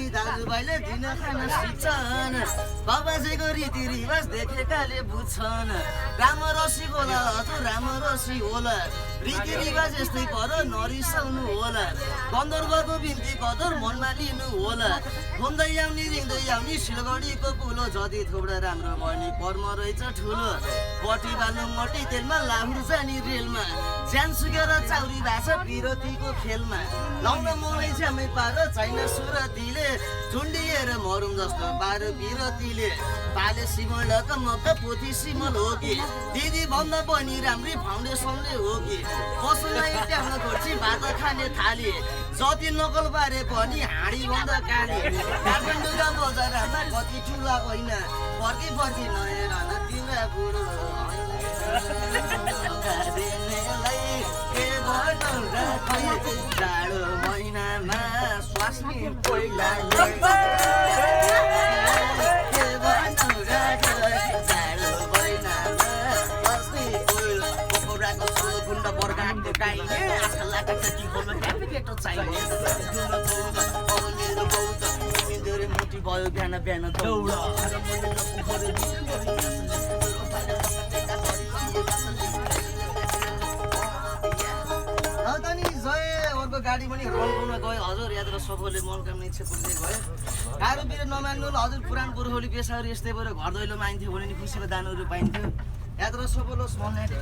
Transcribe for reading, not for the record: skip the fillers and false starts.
दाजुभाइले दिन खान सिक्छन् बाबाजीको रीतिरिवाज देखेकाले बुझ्छन् रामरसी होला हजुर रामरसी होला रीतिरिवाज यस्तै पर नरिसाउनु होला गन्धर्वको बिन्ती कदर मनमा लिनु होला घुम्दै आउने रिङ्दै आउने सिलगढीको कुलो जति थोब्रा राम्रो भने कर्म रहेछ ठुलो पटी बाल्नु मटी तेलमा लाहुर जाने रेलमा ज्यान सुकेर चाउरी भाषा विरोधीको खेलमा लाउन मलाई झ्यामै पार छैन सुरतीले झुन्डिएर मरुम जस्तो पार विरतीले पाले सिमलका मक्का पोथी सिमल हो कि दिदी भन्दा पनि राम्री फाउन्डेसनले हो कि पशुलाई ट्याउन खोज्छी भात खाने थाली जति नकल पारे पनि हाँडी भन्दा काली काठमाडौँका बजारमा कति ठुला होइन फर्की फर्की नहेर तिम्रा बुढो जाडो महिनामा स्वास्नी पहिला भयो बिहान बिहान दौड गाडी पनि रन्काउन गयो हजुर यात्रा सबैले मनोकामना इच्छा पुग्दै गयो गाह्रो बिर नमान्नु हजुर पुरानो पुर्खौली पेसाहरू यस्तै भएर घर दैलो माइन्थ्यो भने नि खुसीको दानहरू पाइन्थ्यो यात्रा सबैले स्मल नाइट